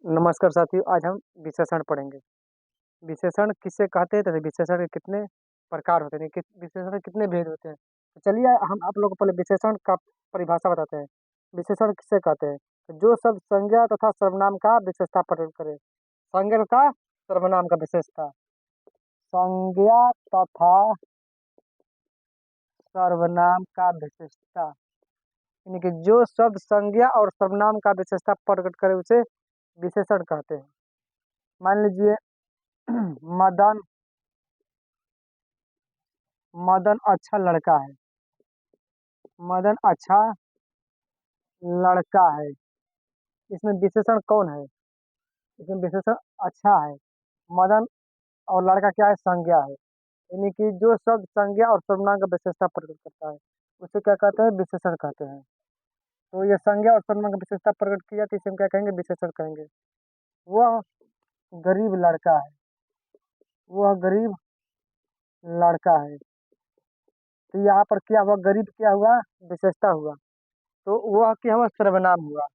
नमस्कार साथियों, आज हम विशेषण पढ़ेंगे। विशेषण किसे कहते हैं तथा विशेषण के कितने प्रकार होते हैं, विशेषण के कितने भेद होते हैं। तो चलिए हम आप लोगों को पहले विशेषण का परिभाषा बताते हैं। विशेषण किसे कहते हैं? तो जो शब्द संज्ञा तथा सर्वनाम का विशेषता प्रकट करे। संज्ञा तथा सर्वनाम का विशेषता। संज्ञा तथा सर्वनाम का विशेषता यानी कि जो शब्द संज्ञा और सर्वनाम का विशेषता प्रकट करे उसे विशेषण कहते हैं। मान लीजिए मदन मदन अच्छा लड़का है। मदन अच्छा लड़का है। इसमें विशेषण कौन है? इसमें विशेषण अच्छा है। मदन और लड़का क्या है? संज्ञा है। यानी कि जो शब्द संज्ञा और सर्वनाम का विशेषता प्रकट करता है उसे क्या कहते हैं? विशेषण कहते हैं। तो ये संज्ञा और सर्वनाम का विशेषता प्रकट किया तो इसे हम क्या कहेंगे? विशेषण कहेंगे। वह गरीब लड़का है। वह गरीब लड़का है। तो यहाँ पर क्या हुआ? गरीब क्या हुआ? विशेषता हुआ। तो वह क्या हुआ? सर्वनाम हुआ।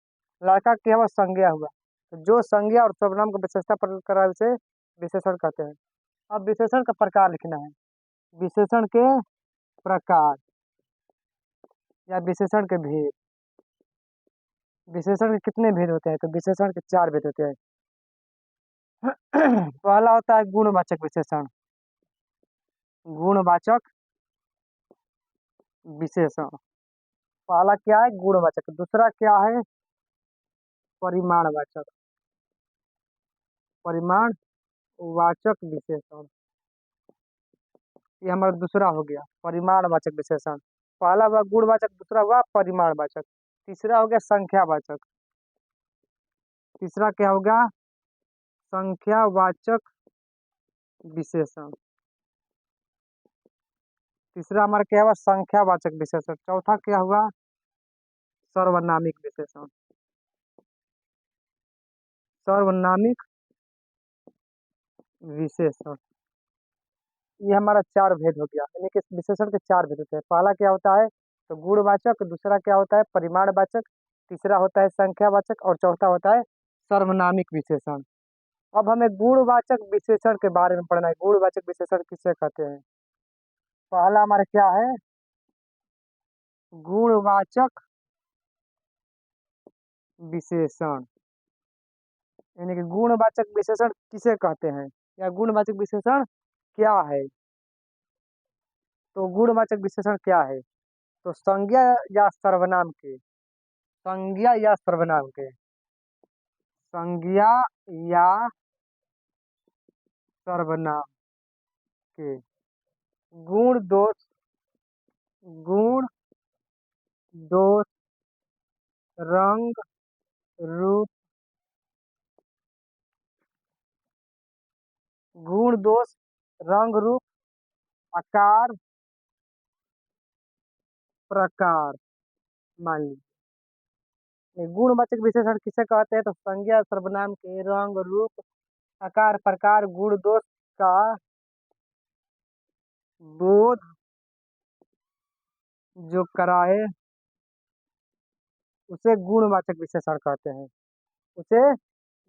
लड़का क्या हुआ? संज्ञा हुआ। तो जो संज्ञा और सर्वनाम का विशेषता प्रकट करा है उसे विशेषण कहते हैं। अब विशेषण का प्रकार लिखना है। विशेषण के प्रकार या विशेषण के भेद। विशेषण के कितने भेद होते हैं? तो विशेषण के 4 भेद होते हैं। पहला होता है गुणवाचक विशेषण। गुणवाचक विशेषण। पहला क्या है? गुणवाचक। दूसरा क्या है? परिमाणवाचक। परिमाणवाचक विशेषण। ये हमारा दूसरा हो गया परिमाणवाचक विशेषण। पहला हुआ गुणवाचक, दूसरा हुआ परिमाणवाचक, तीसरा हो गया संख्यावाचक। तीसरा क्या होगा? संख्यावाचक विशेषण। तीसरा हमारा क्या हुआ? संख्यावाचक विशेषण। चौथा क्या हुआ? सर्वनामिक विशेषण। सर्वनामिक विशेषण। ये हमारा 4 भेद हो गया। यानी कि इस विशेषण के 4 भेद होते हैं। पहला क्या होता है? तो गुणवाचक, दूसरा क्या होता है? परिमाणवाचक, तीसरा होता है संख्यावाचक और चौथा होता है सर्वनामिक विशेषण। अब हमें गुणवाचक विशेषण के बारे में पढ़ना है। गुणवाचक विशेषण किसे कहते हैं? पहला हमारा क्या है? गुणवाचक विशेषण। यानी कि गुणवाचक विशेषण किसे कहते हैं या गुणवाचक विशेषण क्या है? तो गुणवाचक विशेषण क्या है? तो संज्ञा या सर्वनाम के। संज्ञा या सर्वनाम के। संज्ञा या सर्वनाम के गुण दोष। गुण दोष रंग रूप। गुण दोष रंग रूप आकार प्रकार। मान लीजिए गुणवाचक विशेषण किसे कहते हैं? तो संज्ञा सर्वनाम के रंग रूप आकार प्रकार गुण दोष का बोध जो कराए उसे गुणवाचक विशेषण कहते हैं। उसे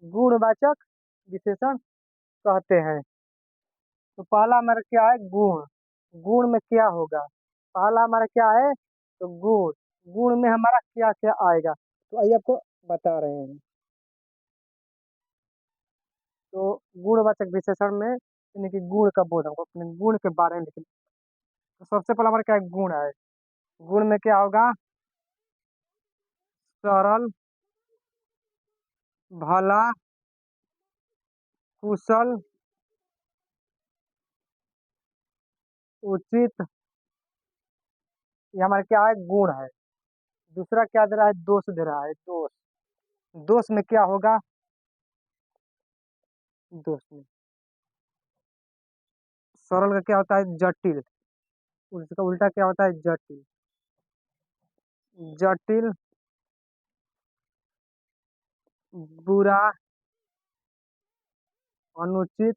गुणवाचक विशेषण कहते हैं। तो पहला हमारा क्या है? गुण। गुण में क्या होगा? पहला हमारा क्या है? तो गुण। गुण में हमारा क्या क्या आएगा? तो आइए आपको बता रहे हैं। तो गुणवाचक विशेषण में यानी कि गुण का बोध हमको अपने गुण के बारे में लिखना। तो सबसे पहला हमारा क्या है? गुण है। गुण में क्या होगा? सरल, भला, कुशल, उचित। ये हमारा क्या है? गुण है। दूसरा क्या दे रहा है? दोष दे रहा है। दोष। दोष में क्या होगा? दोष में सरल का क्या होता है? जटिल। उसका उल्टा क्या होता है? जटिल। जटिल, बुरा, अनुचित।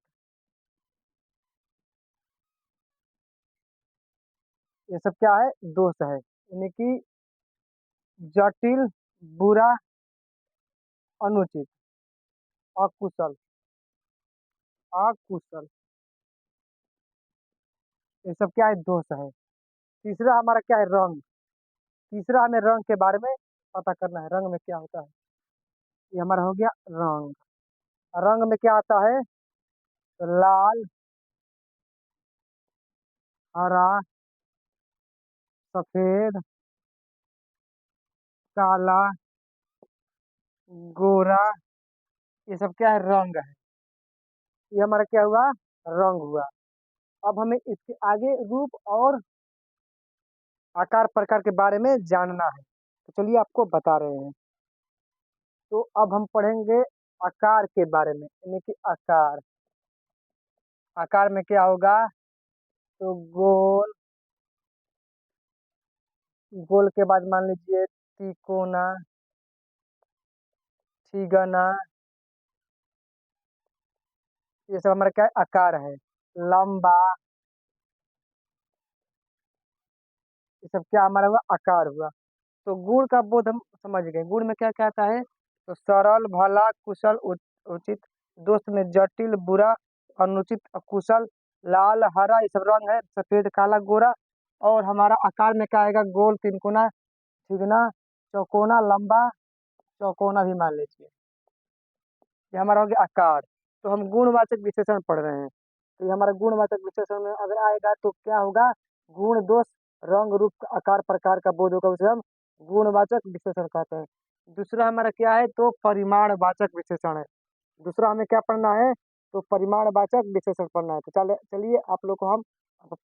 ये सब क्या है? दोष है। यानी कि जटिल, बुरा, अनुचित। अकुशल, अकुशल, ये सब क्या है? दोष है। तीसरा हमारा क्या है? रंग। तीसरा हमें रंग के बारे में पता करना है, रंग में क्या होता है। ये हमारा हो गया रंग। रंग में क्या आता है? तो लाल, हरा, सफेद, काला, गोरा, ये सब क्या है? रंग है। ये हमारा क्या हुआ? रंग हुआ। अब हमें इसके आगे रूप और आकार प्रकार के बारे में जानना है, तो चलिए आपको बता रहे हैं। तो अब हम पढ़ेंगे आकार के बारे में, यानी कि आकार। आकार में क्या होगा? तो गोल, गोल के बाद मान लीजिए तिकोना, तिगना, ये सब हमारा क्या है? आकार है। लंबा, ये सब क्या हमारा हुआ? आकार हुआ। तो गुण का बोध हम समझ गए। गुण में क्या क्या आता है? तो सरल, भला, कुशल, उचित, दोस्त में जटिल, बुरा, अनुचित, अकुशल, लाल, हरा, ये सब रंग है। सफेद, काला, गोरा। और हमारा आकार में क्या आएगा? गोल, तिनकोना, तिगना, चौकोना, लंबा, चौकोना भी मान लीजिए। ये हमारा हो गया आकार। तो हम गुणवाचक विशेषण पढ़ रहे हैं। तो ये हमारा गुणवाचक विशेषण में अगर आएगा तो क्या होगा? गुण, दोष, रंग, रूप, आकार प्रकार का बोध होगा, उसे हम गुणवाचक विशेषण कहते हैं। दूसरा हमारा क्या है? तो परिमाणवाचक विशेषण है। दूसरा हमें क्या पढ़ना है? तो परिमाणवाचक विशेषण पढ़ना है। तो चलिए आप लोग को हम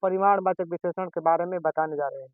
परिमाणवाचक विशेषण के बारे में बताने जा रहे हैं।